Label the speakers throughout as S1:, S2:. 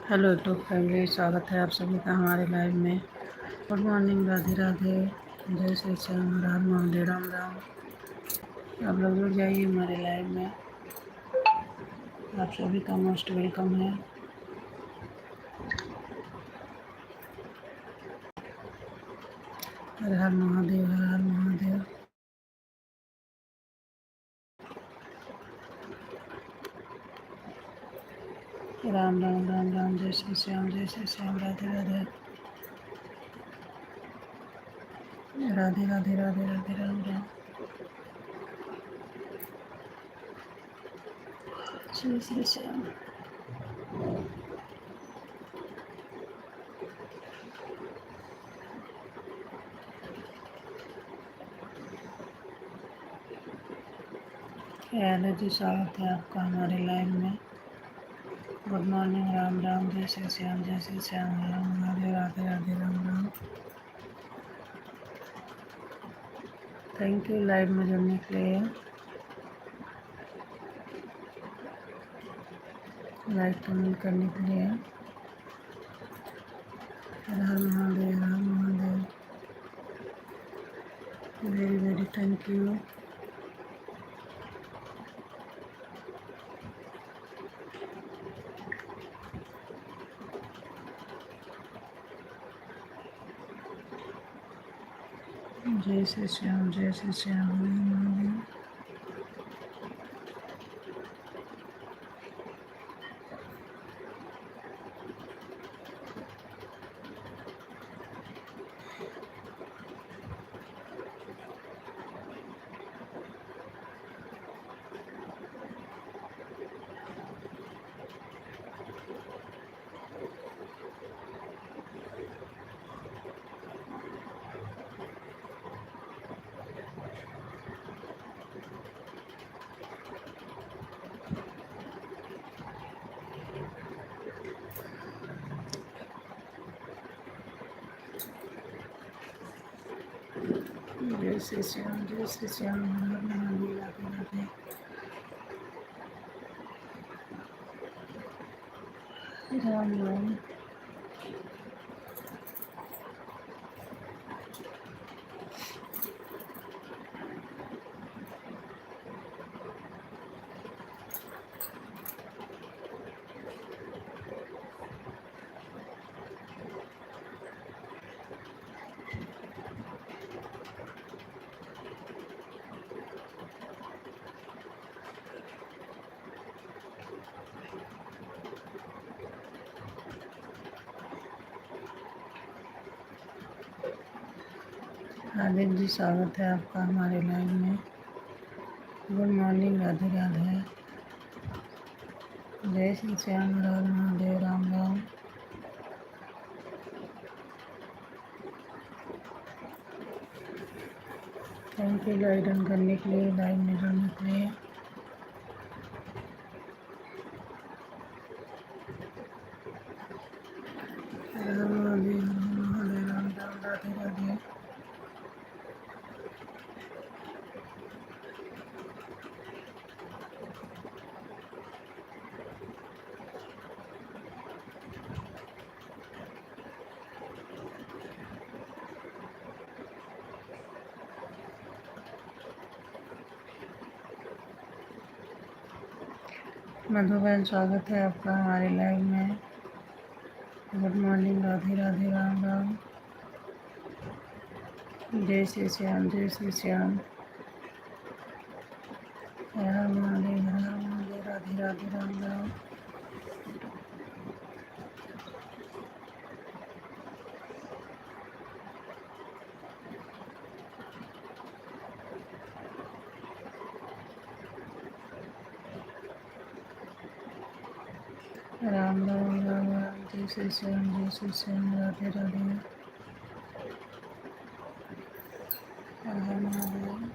S1: Hello YouTube family, स्वागत है आप सभी का हमारे लाइव में। गुड मॉर्निंग, राधे राधे, जय श्री श्याम, हर हर महादेव, राम राम। आप लोग जुड़ जाइए हमारे लाइव में, आप सभी का मोस्ट वेलकम है। हर हर महादेव, हर हर महादेव। राम राम राम राम, जय श्री श्याम, जय श्री श्याम, राधे राधे, राधे राधे, राधे राधे, राम राम, जय श्री श्याम। हेलो जी, स्वागत है आपका हमारे लाइव में। गुड मॉर्निंग, राम राम, जय श्री श्याम, जय श्री श्याम, हर हर Mahadev, Radhe Radhe, Ram Ram. Thank you live में जुड़ने के लिए, लाइक कमेंट करने के लिए। हर हर महादेव, हर हर Mahadev, very very thank you. जय श्री श्याम, जय श्री श्याम, हर हर महादेव। जय श्री श्याम, जय श्री श्याम, हर हर महादेव, राधे राधे, राम राम। हार्दिक जी, स्वागत है आपका हमारे लाइव में। गुड मॉर्निंग, राधे राधे, जय श्री श्याम, हर हर Mahadev, Ram Ram. Thank you live run करने के लिए, लाइव में जुड़ने के लिए। हर हर महादेव, हर हर महादेव, राम राम, राधे राधे। मधुबन, स्वागत है आपका हमारे लाइव में। गुड मॉर्निंग, राधे राधे, राम राम, जय श्री श्याम, जय श्री श्याम, हर हर महादेव, हर हर महादेव, राधे राधे, राम राम। राम राम, राम राम, जय श्री श्याम, जय श्री श्याम, राधे राधे, हर हर महादेव।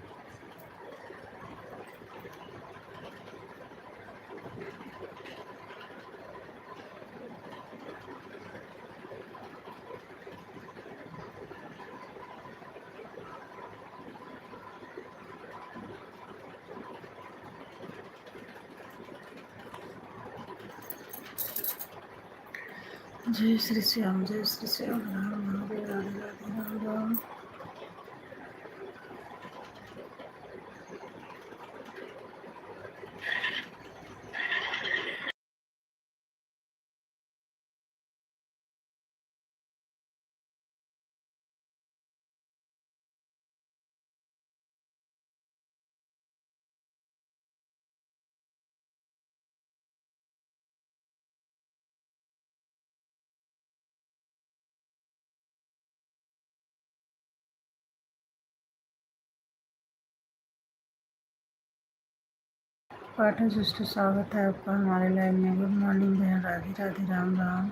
S1: जय श्री श्याम, राम राधे राधे राधे राम राम। पाठक सिस्टर, स्वागत है आपका हमारे लाइव में। गुड मॉर्निंग बहन, राधे राधे राम राम।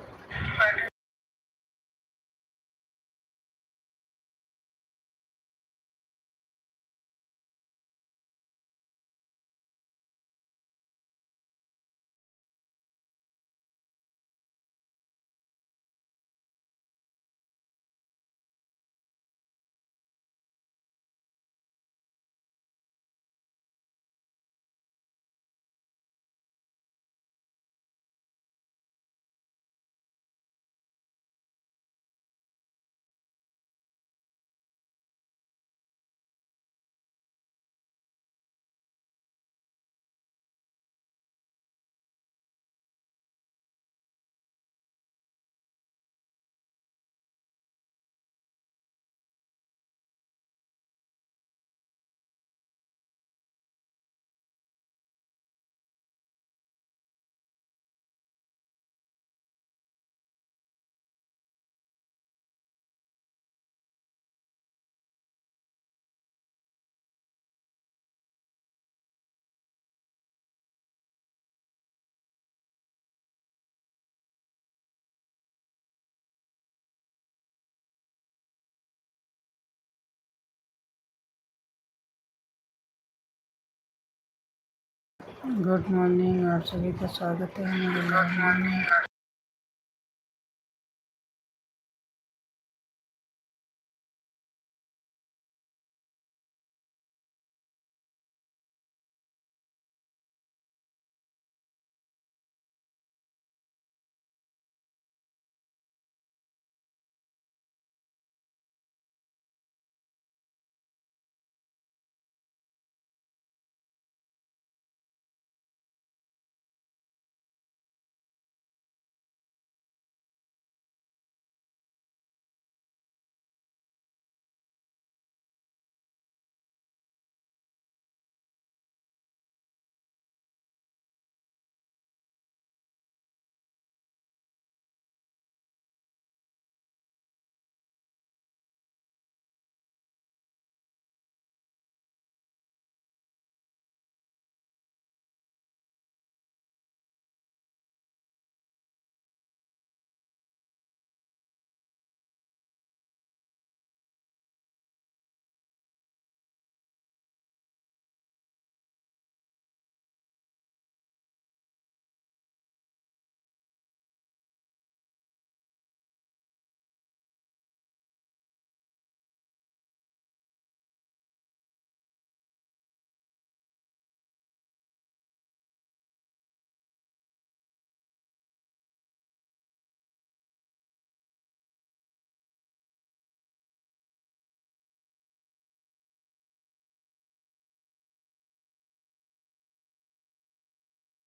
S1: गुड मॉर्निंग, आप सभी का स्वागत है हमारे लाइव में।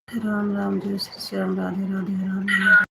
S1: राम राम, जय श्री श्याम, राधे राधे राम राम।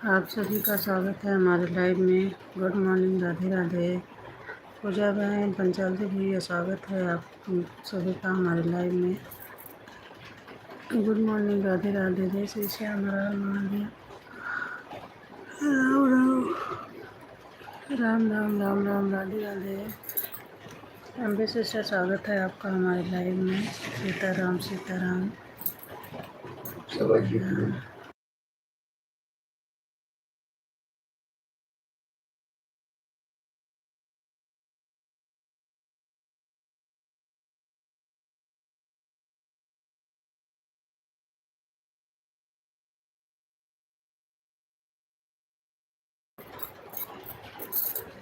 S1: आप सभी का स्वागत है हमारे लाइव में। Good morning, Radhe Radhe. पूजा बहन, पंचाल भैया, स्वागत है आप सभी का हमारे लाइव में। गुड मॉर्निंग, राधे राधे, जय श्री श्याम, हर हर महादेव। राम राम राम राम, राधे राधे। अम्बे सिस्टर, स्वागत है आपका हमारे लाइव में। सीताराम सीताराम।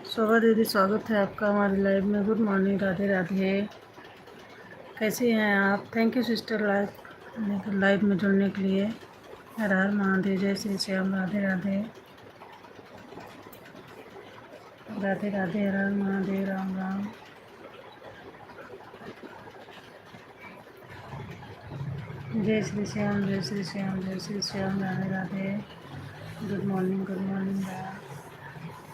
S1: शोभा दीदी, स्वागत है आपका हमारे लाइव में। Good morning, Radhe Radhe. कैसी हैं आप? थैंक यू सिस्टर लाइव में जुड़ने के लिए। हर हर महादेव, जय श्री श्याम, राधे राधे। राधे राधे, हर हर महादेव, राम राम। जय श्री श्याम, जय श्री श्याम, जय Shri Shyam, Radhe Radhe. Good morning, good morning.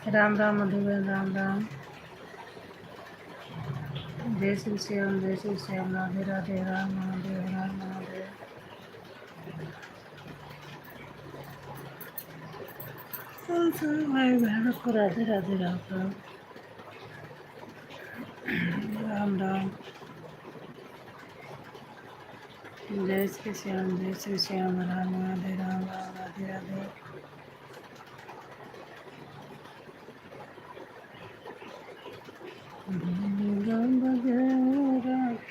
S1: Ram Ram Madhuban, Ram Ram. जय श्री श्याम, जय श्री श्याम, राधे राधे, राम महादेव, राम महादेव। भाई बहनों को राधे राधे, राम राम। राम राम। जय श्री श्याम, जय श्री श्याम, राम महादेव, राम राम, राधे राधे।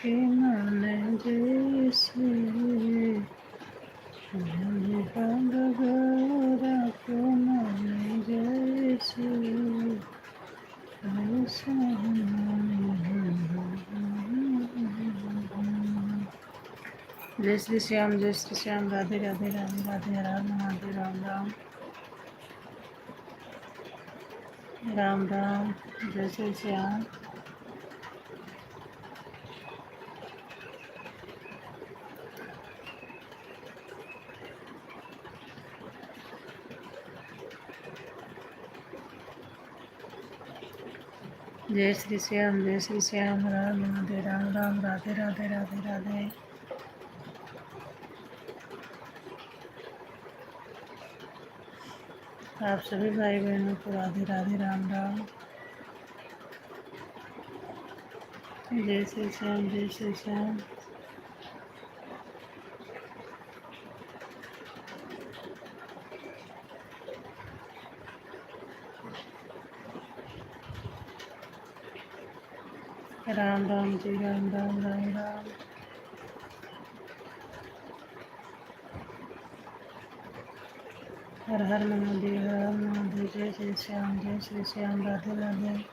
S1: के मन जैसे के मन जैसे जय श्री श्याम, जय श्री श्याम, राधे राधे, राधे राधे, राम महादेव, राम राम। राम राम, जय श्री श्याम। जय श्री श्याम, जय श्री श्याम, राम महादेव, राम राम, राधे राधे, राधे राधे। आप सभी भाई बहनों को राधे राधे, राम राम। जय श्री श्याम, जय श्री श्याम। राम राम जी, राम राम, राम राम। हर हर महादेव, हर हर महादेव, जय श्री श्याम, जय श्री श्याम, राधे राधे।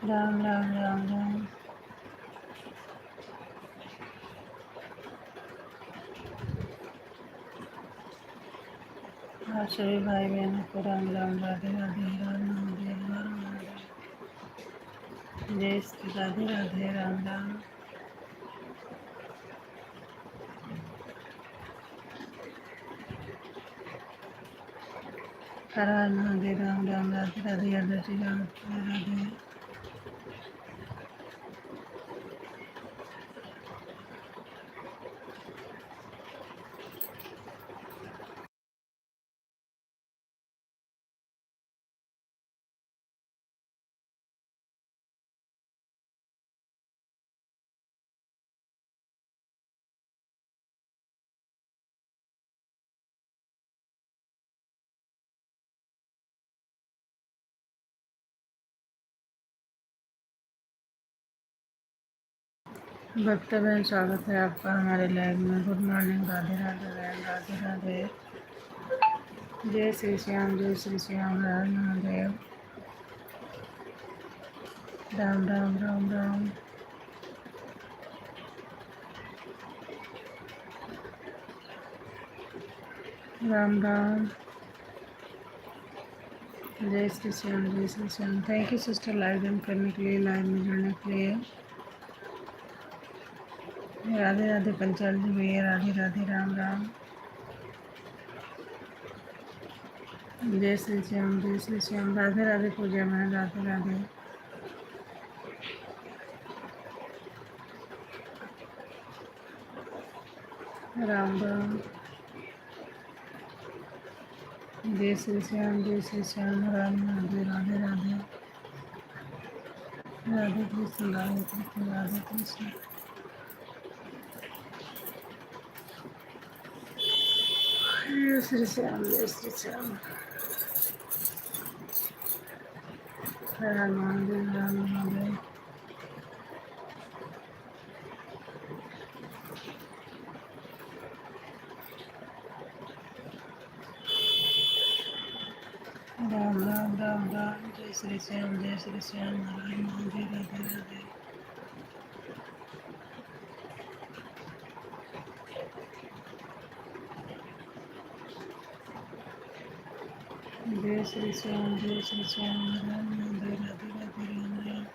S1: राम राम, राम राम। आप सभी भाई बहनों को राम राम, राधे राधे, राम महादेव, राम महादेव। जय श्री राधे राधे, राम राम। हर हर महादेव, राम राम, राधे राधे, राधे श्री राम, राधे राधे। भक्त बहन, स्वागत है आपका हमारे लाइव में। गुड मॉर्निंग, राधे राधे बहन, राधे राधे। जय श्री श्याम, जय श्री श्याम, हर महादेव। राम राम, राम राम। राम राम। जय श्री श्याम, जय Shri Shyam. Thank you sister live join करने के लिए, लाइव में जुड़ने के लिए। राधे राधे पंचाल जी भैया, राधे राधे, राम राम। जय श्री श्याम, जय श्री श्याम। राधे राधे पूजा में, राधे राधे। राम राम। जय श्री श्याम, जय श्री श्याम। राम राधे, राधे राधे। राधे कृष्ण, राधे कृष्ण, राधे कृष्ण। जय श्री श्याम, जय श्री श्याम। राम महादेव, राम महादेव। राम राम, राम राम। जय श्री श्याम, जय श्री श्याम। राम महादेव, राधे राधे। जय श्री श्याम, जय श्री श्याम। राम महादेव, राधे राधे, राम राम।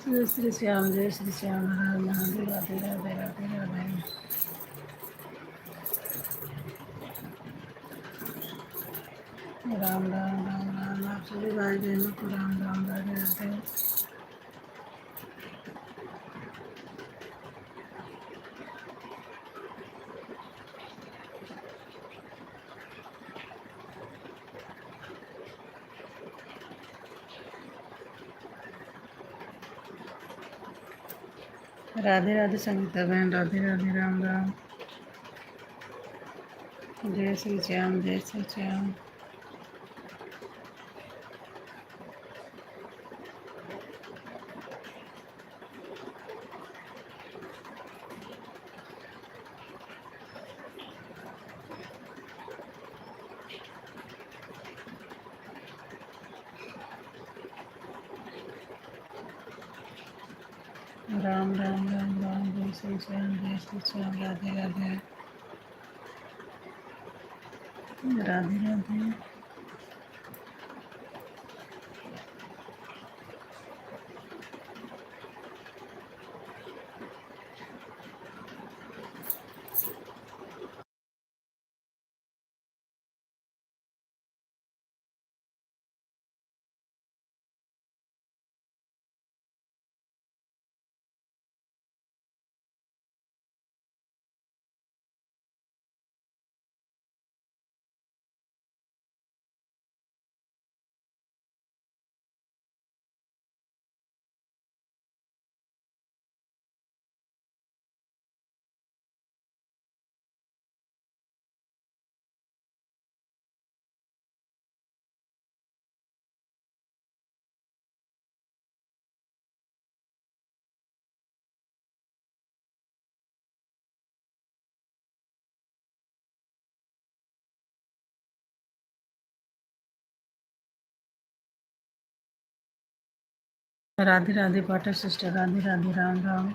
S1: जय श्री श्याम, जय श्री श्याम। राम महादेव, राधे राधे, राधे राधे। राम राम, राम राम। आप सभी भाई बहनों को राम राम, राधे राधे। राधे राधे संगीता बहन, राधे राधे, राम राम। जय श्री श्याम, जय श्री श्याम। राम राम, राम राम। जय श्री श्याम, जय श्री श्याम। राधे राधे, राधे राधे। राधे राधे पाठक सिस्टर, राधे राधे, राम राम।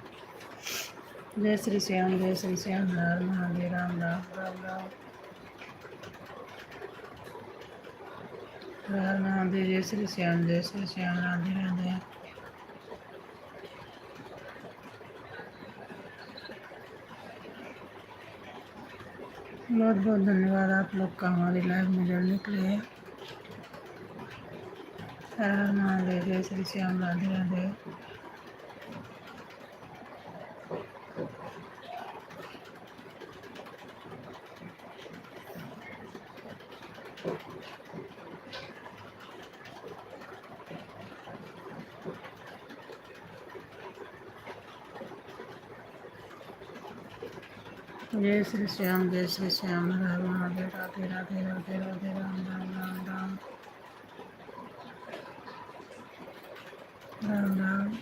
S1: जय श्री श्याम, जय श्री श्याम। हर महादेव, राम राम, राम राम। हर महादेव, जय श्री श्याम, जय श्री श्याम। राधे राधे। बहुत बहुत धन्यवाद आप लोग का हमारी लाइव में जुड़ने के लिए। हर हर महादेव, जय श्री श्याम, राधे राधे। जय श्री श्याम, जय श्री श्याम। हर हर महादेव, राधे राधे, राधे राधे, राम राम, राम राम, राम राम।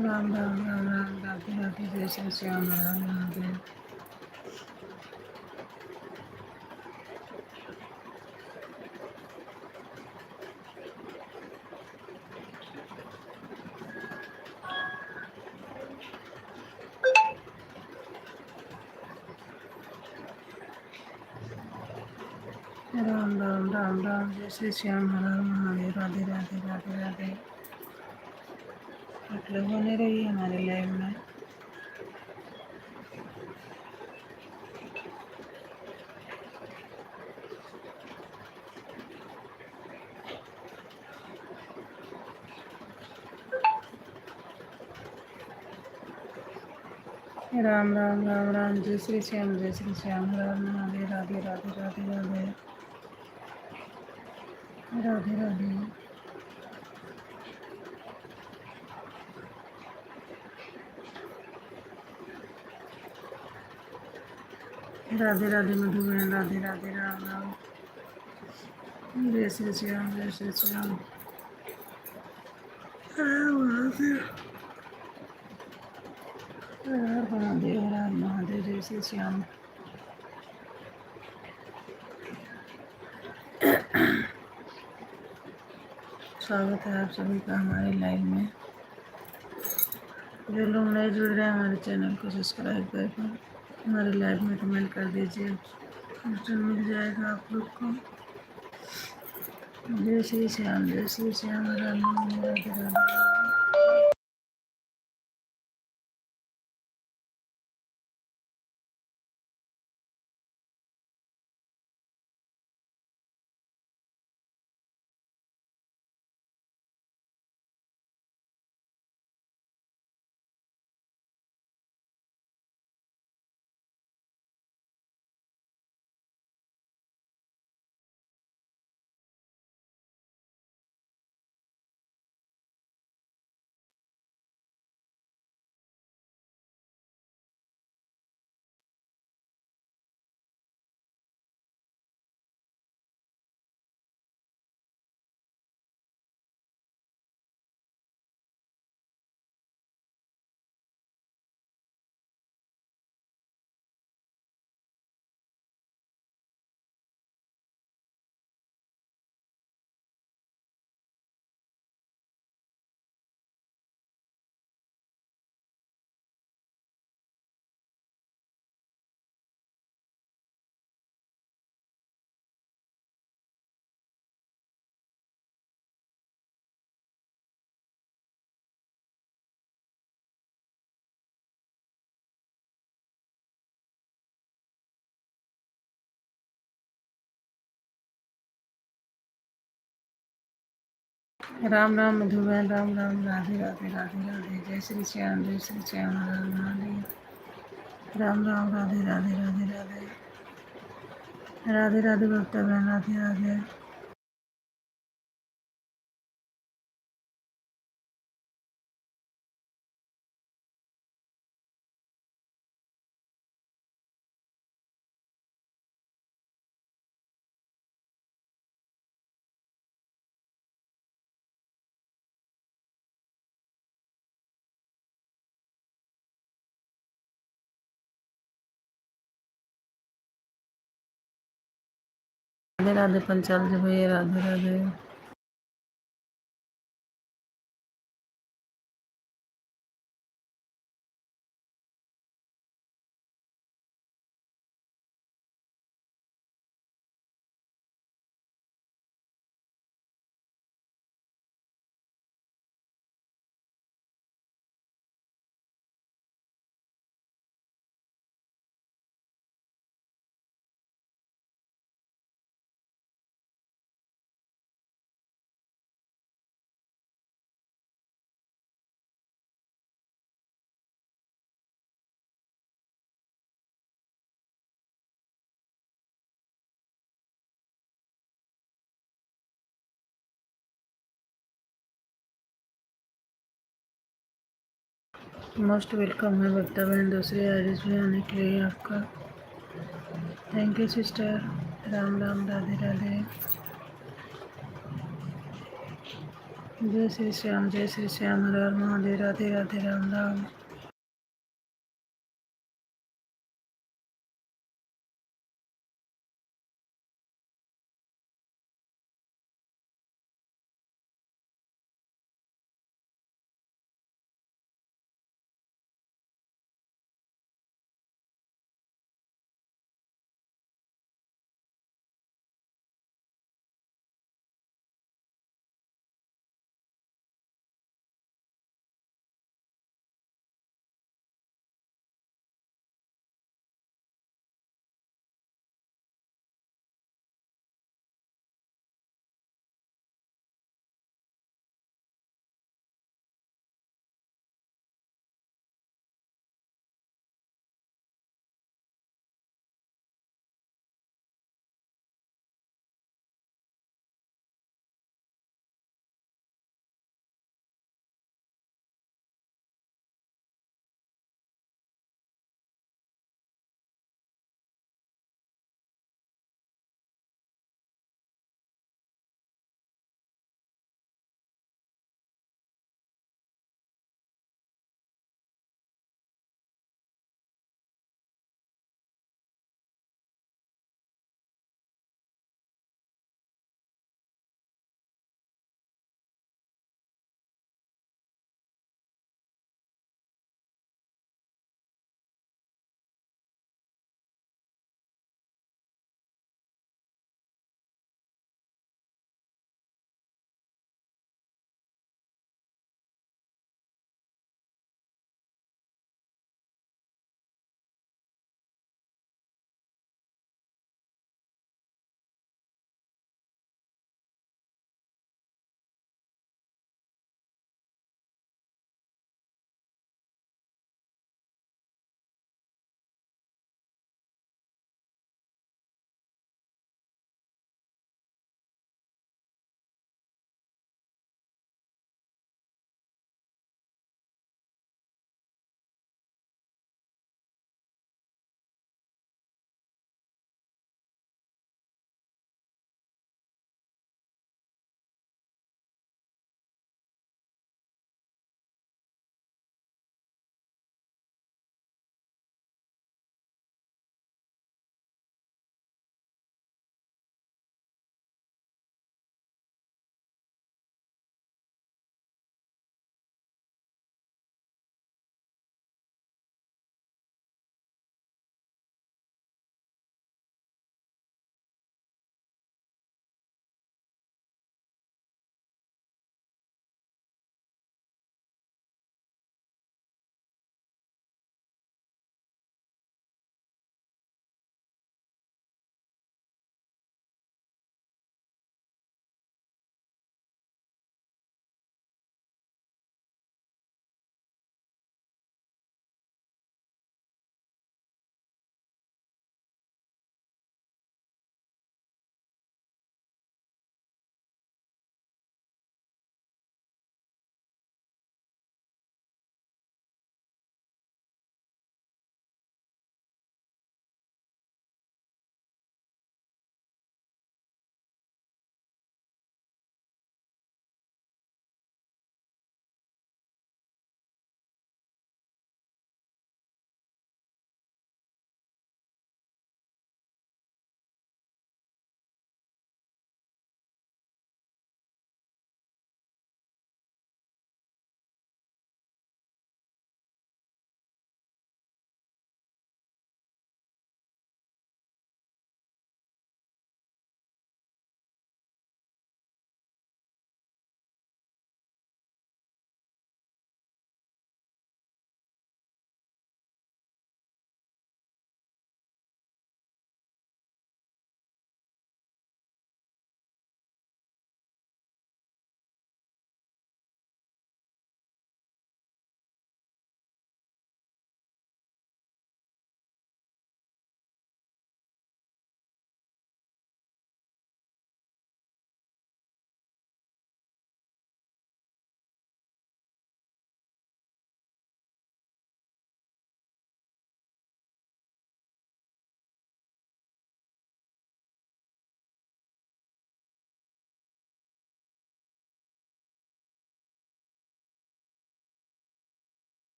S1: राम राम राम राम, राधे राधे, जय श्री श्याम, हर हर महादेव। राम राम राम राम, जय श्री श्याम, हर हर महादेव, राधे राधे राधे राधे। आप लोग बने रहिए हमारे लाइव में। राम राम राम राम, जय श्री श्याम, जय श्री श्याम, हर हर महादेव, राधे राधे राधे राधे राधे राधे। राधे राधे मधुबन, राधे राधे, राम राम, जय श्री श्याम, जय श्री श्याम, हर हर महादेव, हर हर महादेव, हर हर महादेव, जय श्री श्याम। स्वागत है आप सभी का हमारे लाइव में। जो लोग नए जुड़ रहे हैं हमारे चैनल को सब्सक्राइब करके हमारे लाइव में कमेंट कर दीजिए, ऑप्शन मिल जाएगा आप लोग को। जय श्री श्याम, जय श्री श्याम, राम राम, राधे राधे। राम राम मधुबन, राम राम, राधे राधे राधे राधे, जय श्री श्याम, जय श्री श्याम, हर हर महादेव, राम राम, राधे राधे राधे राधे, राधे राधे भक्ता बहन, राधे राधे। राधे राधे पंचाल जी भैया, राधे राधे। मोस्ट वेलकम है भक्ता बहन, दूसरे आईडीज में आने के लिए आपका। Thank you sister. Ram Ram, Radhe Radhe. जय श्री श्याम, हर हर महादेव, राधे राधे, राम राम।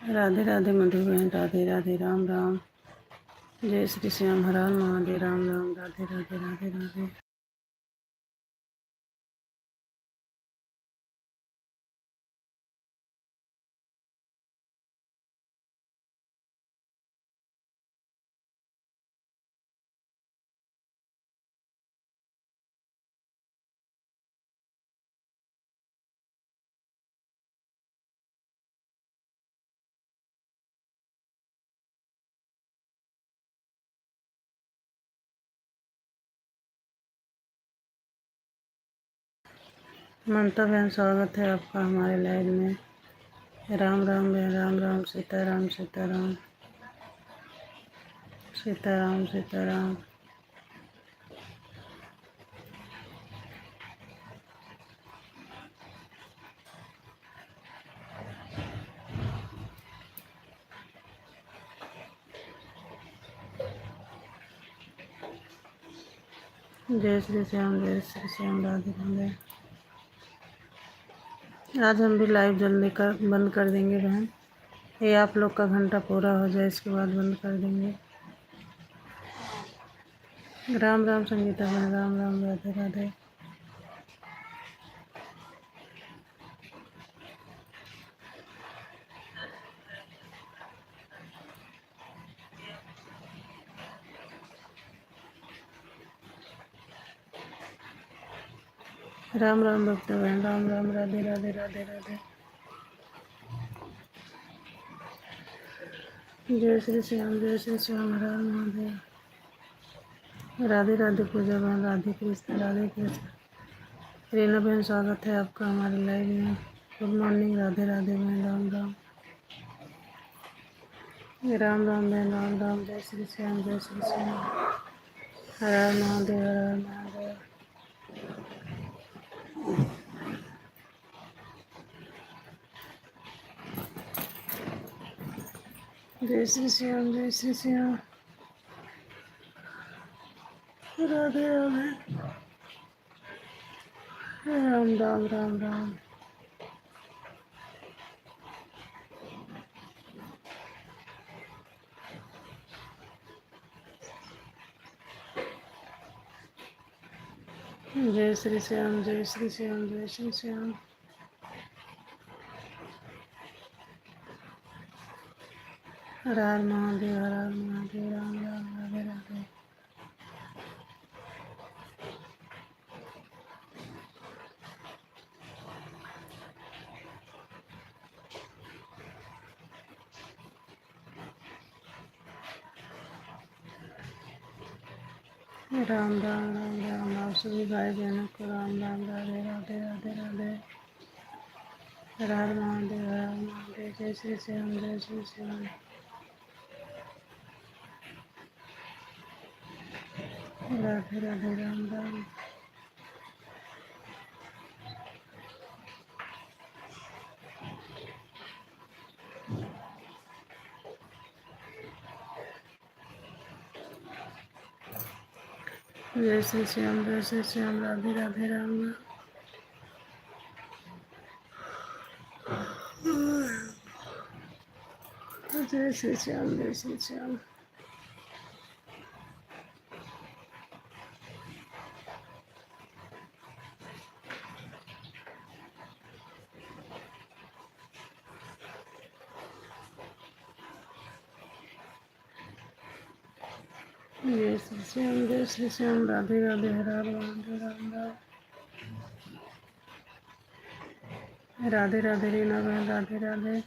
S1: राधे राधे मधु बहन, राधे राधे, राम राम। जय श्री श्याम, हर हर महादेव, राम राम, राधे राधे, राधे राधे। ममता बहन, स्वागत है आपका हमारे लाइव में। राम राम बहन, राम राम, सीताराम सीताराम, सीताराम सीताराम। जय श्री श्याम, जय श्री श्याम, राधे राधे। आज हम भी लाइव जल्दी बंद कर देंगे बहन। ये आप लोग का घंटा पूरा हो जाए, इसके बाद बंद कर देंगे। राम राम संगीता बहन, राम राम, राधे राधे। राम राम भक्त बहन, राम राम, राधे राधे, राधे राधे। जय श्री श्याम, जय श्री श्याम, हर हर महादेव। राधे राधे पूजा बहन, राधे कृष्ण, राधे कृष्ण। रीना बहन, स्वागत है आपका हमारे लाइव में। गुड मॉर्निंग, राधे राधे बहन, राम राम, राम राम बहन, राम राम। जय श्री श्याम, जय श्री श्याम, हर हर महादेव, हर हर महादेव। जय श्री श्याम, जय श्री श्याम, राधे राधे, राम राम, राम राम। जय श्री श्याम, जय श्री श्याम, जय श्री श्याम। हर हर महादेव, हर हर महादेव, राम राम, राधे राधे। राम राम, राम राम। आप सभी भाई बहनों को राम राम, राधे राधे, राधे राधे। हर हर महादेव, हर हर महादेव। जय श्री श्याम, जय श्री श्याम, राधे राधे, राम राम। जय श्री श्याम, जय श्री श्याम, राधे राधे, राम राम। जय श्री श्याम, जय श्री श्याम। जय श्री श्याम, जय श्री श्याम, राधे राधे, हर हर महादेव, राम राम। राधे राधे रीना बहन, राधे राधे।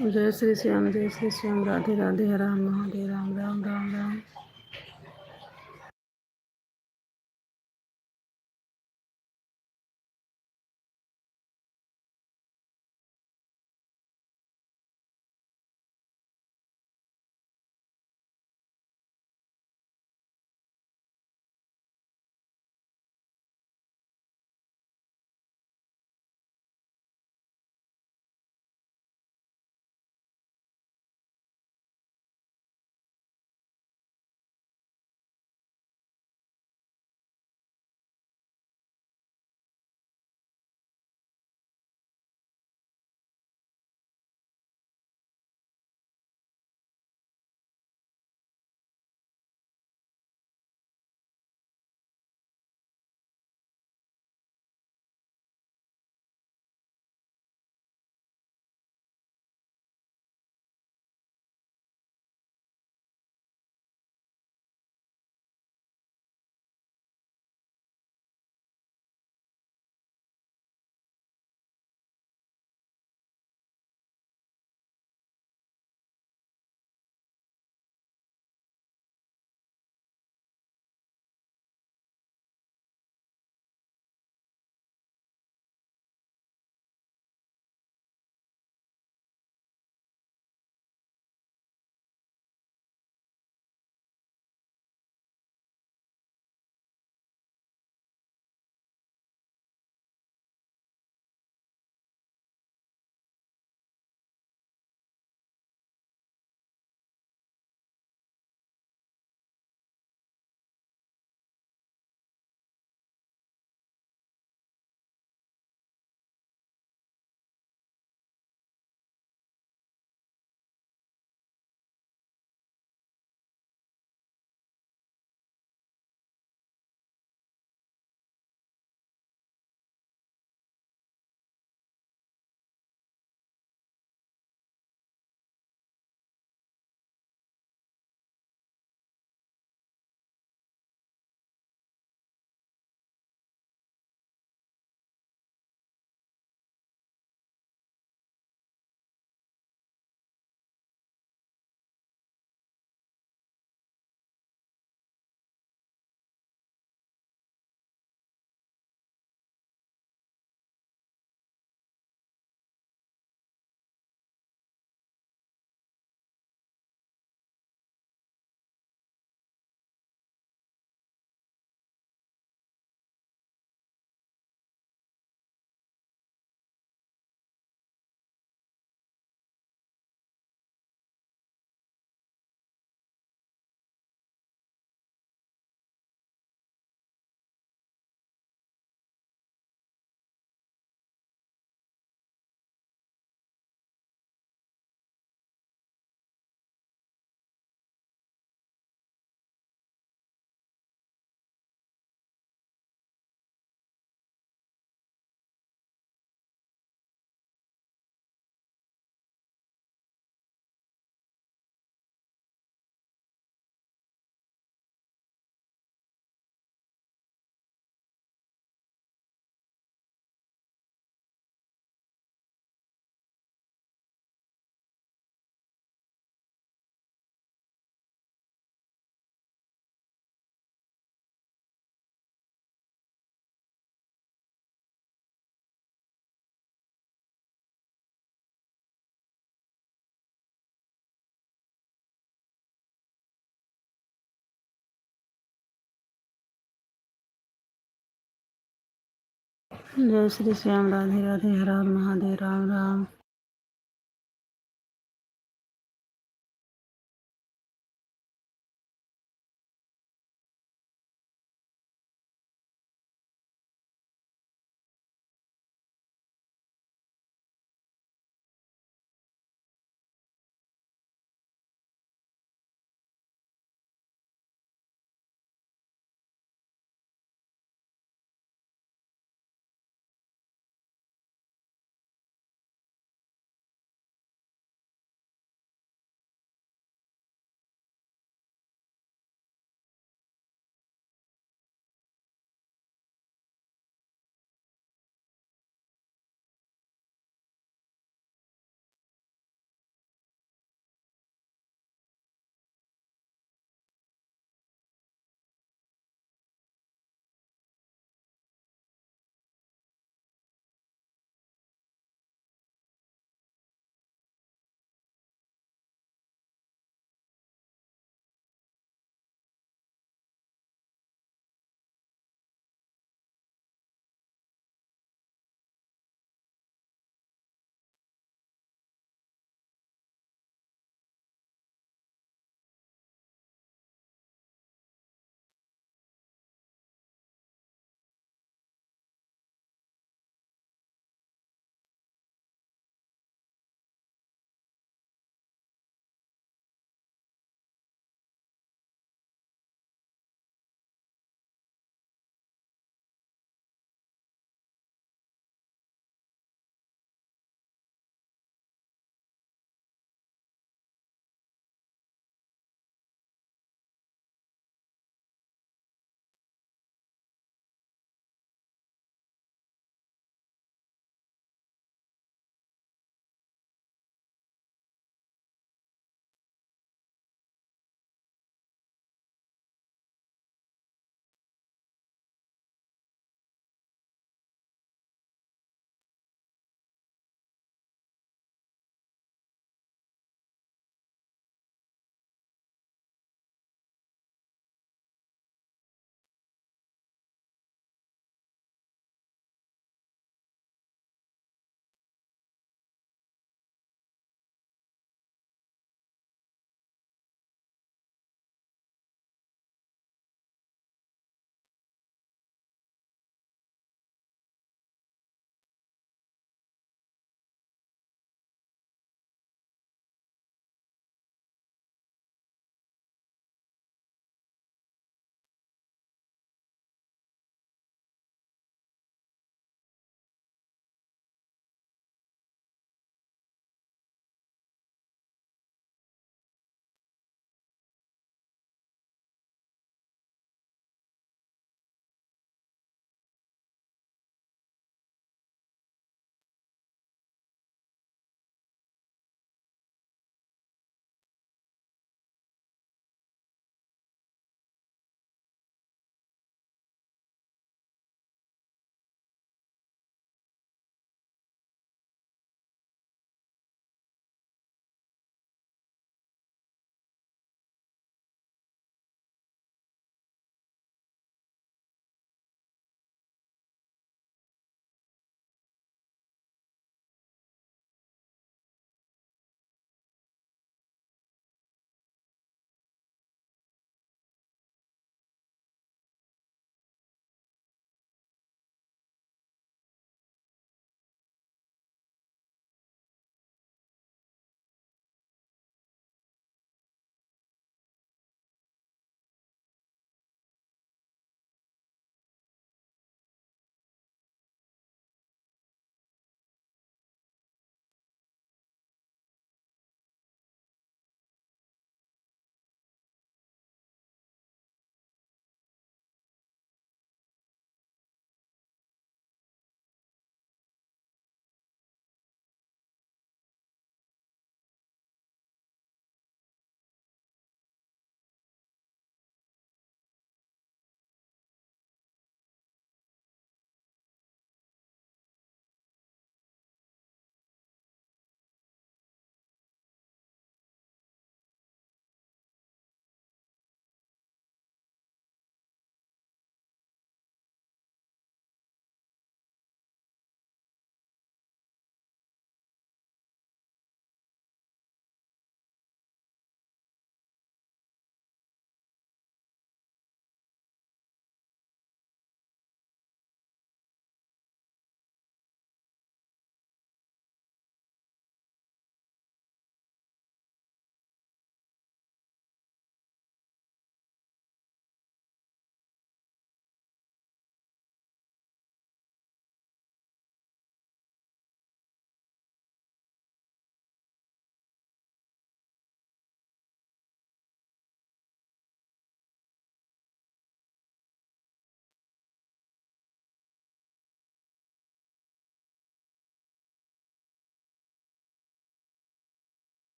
S1: जय श्री श्याम, राधे राधे, हर राम महादेव, राम राम राम राम। जय श्री श्याम, राधे राधे, हर हर महादेव, राम राम।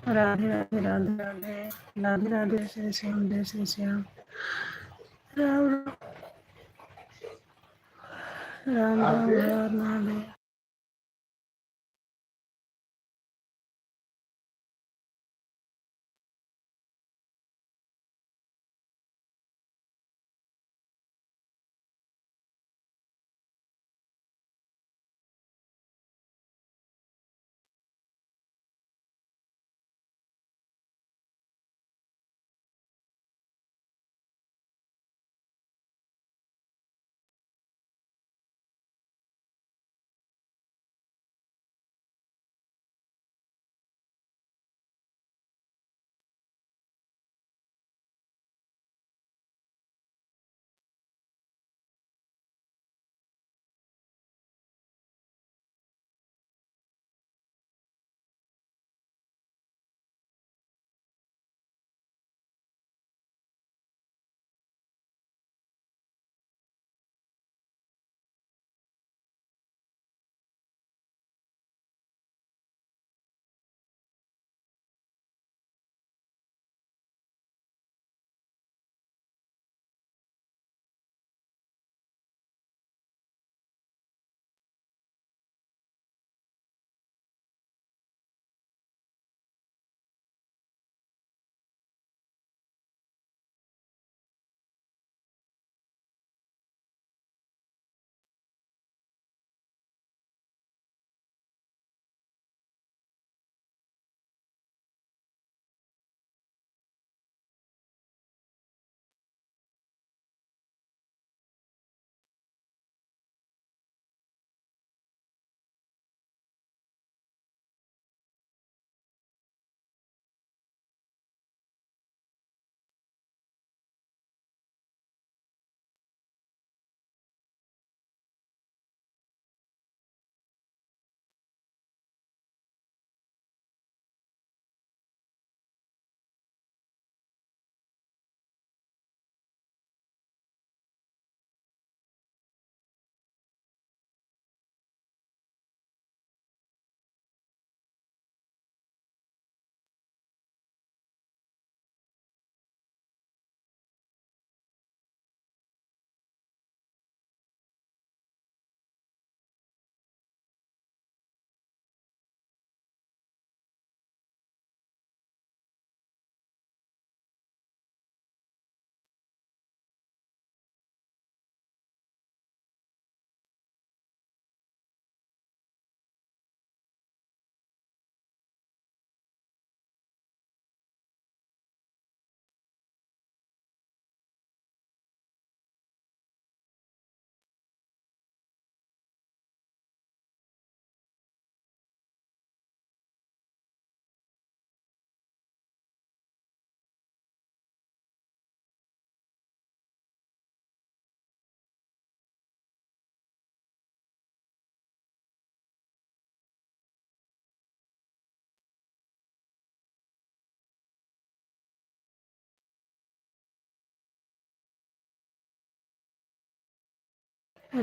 S1: राधे राधे राधे राधे राधे राधे श्री श्याम जय श्री श्याम। राम राम राम हर हर महादेव।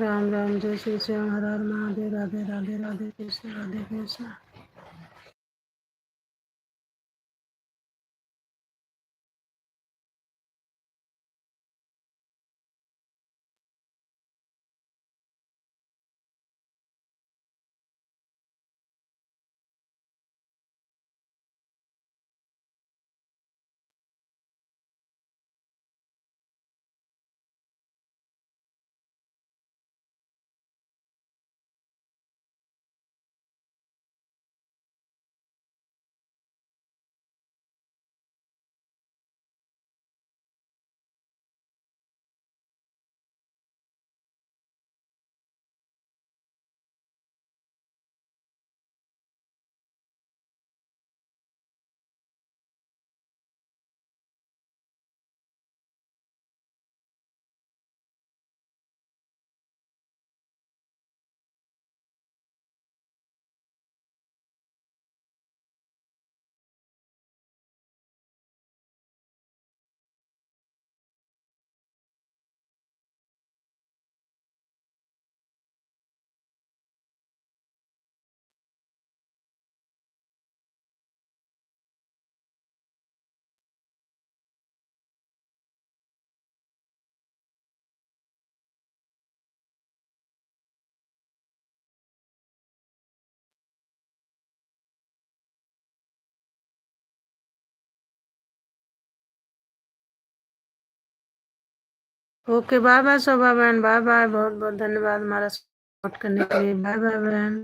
S1: राम राम जय श्री श्याम हर हर Mahadev. Radhe Radhe Radhe Krishna Radhe Krishna. Okay, bye bye Shobha बहन, बाय बाय, बहुत बहुत धन्यवाद हमारा सपोर्ट करने के लिए, बाय बाय बहन।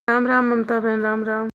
S1: राम राम ममता बहन, राम राम।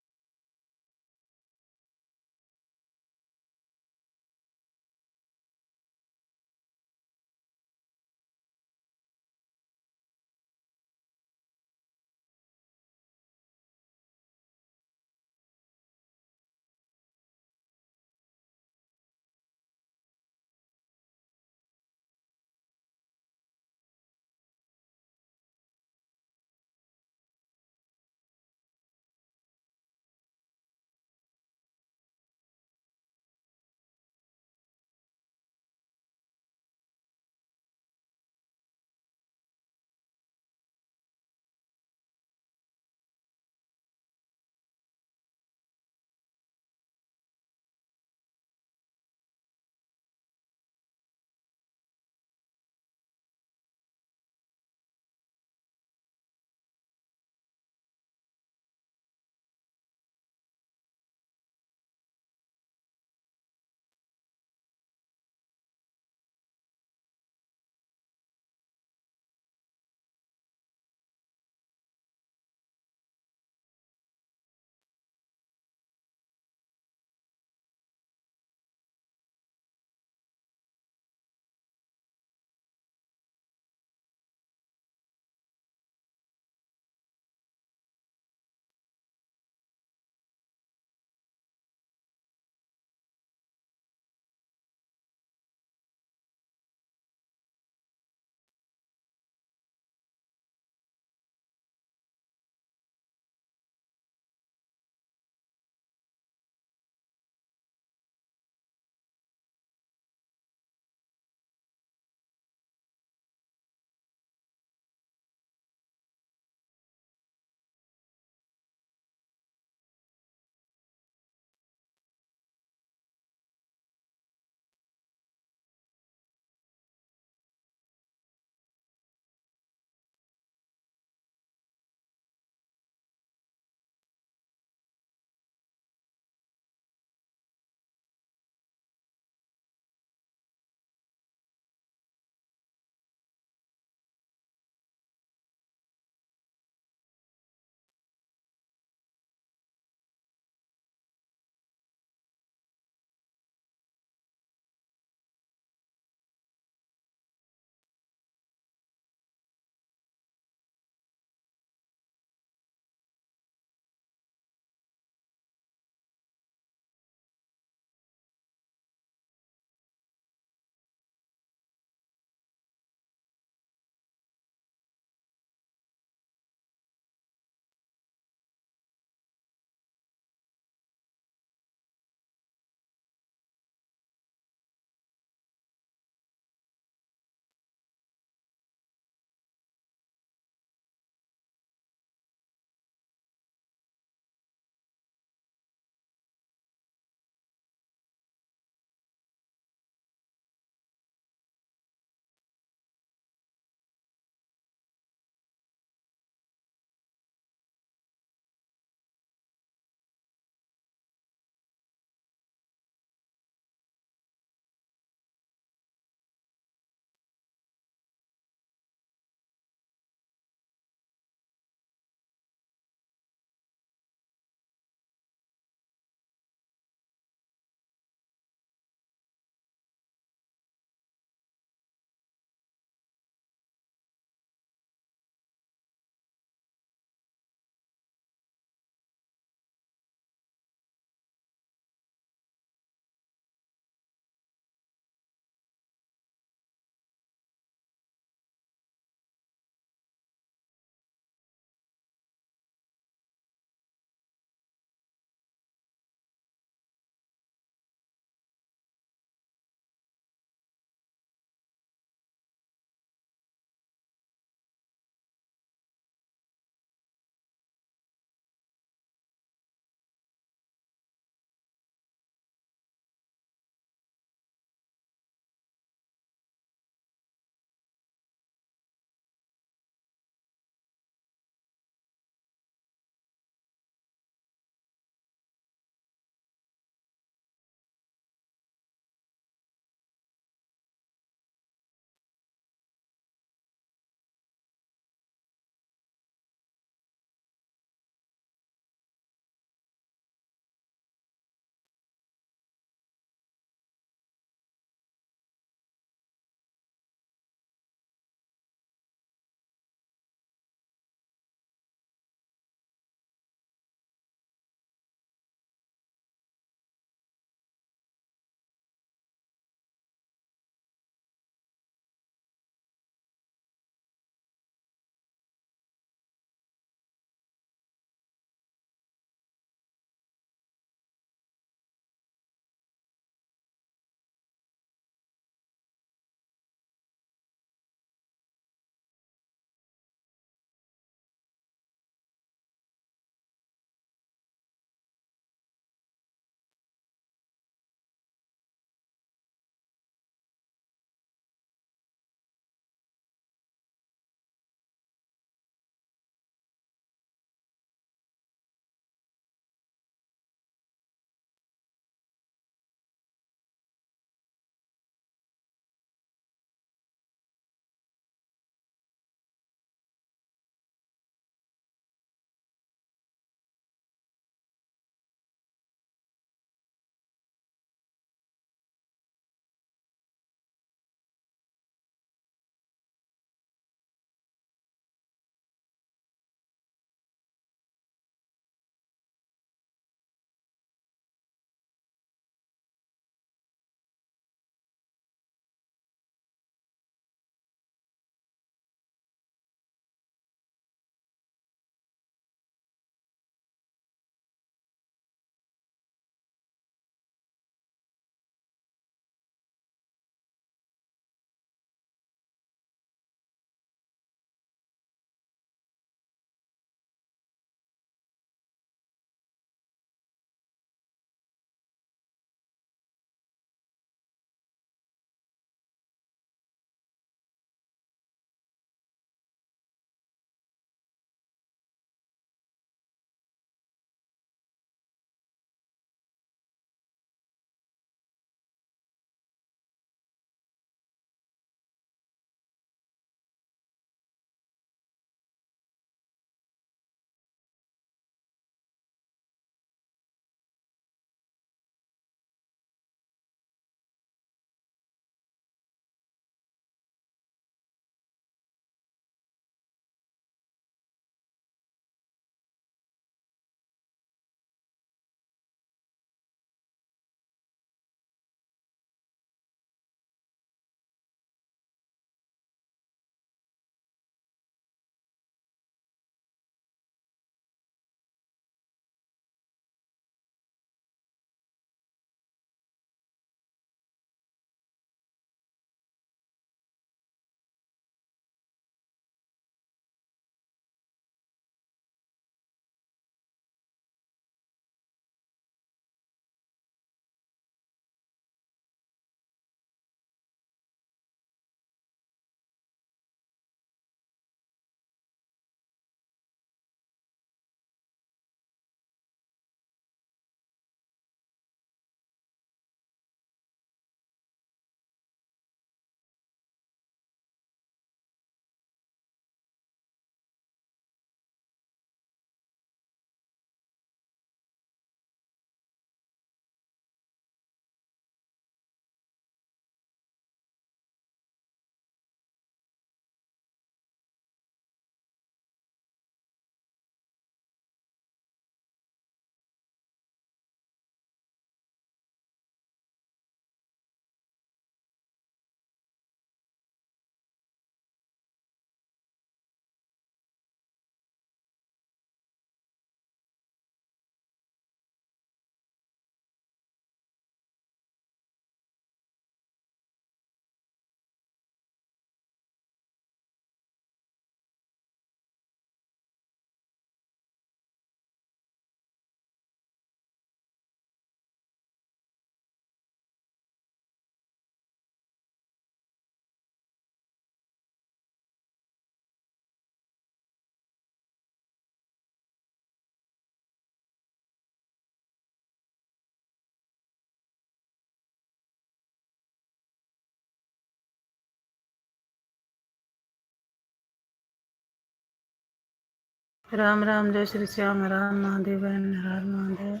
S1: राम राम, जय श्री श्याम, हर हर महादेव बहन, हर हर महादेव।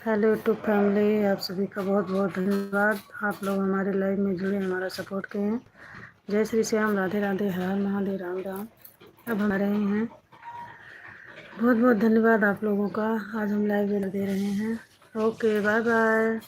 S1: हेलो यूट्यूब फैमिली, आप सभी का बहुत बहुत धन्यवाद। आप लोग हमारे लाइव में जुड़े, हमारा सपोर्ट किए हैं। जय श्री श्याम, राधे राधे, हर हर महादेव, राम राम। अब हम आ रहे हैं, बहुत बहुत धन्यवाद आप लोगों का। आज हम लाइव दे रहे हैं। Okay, bye bye.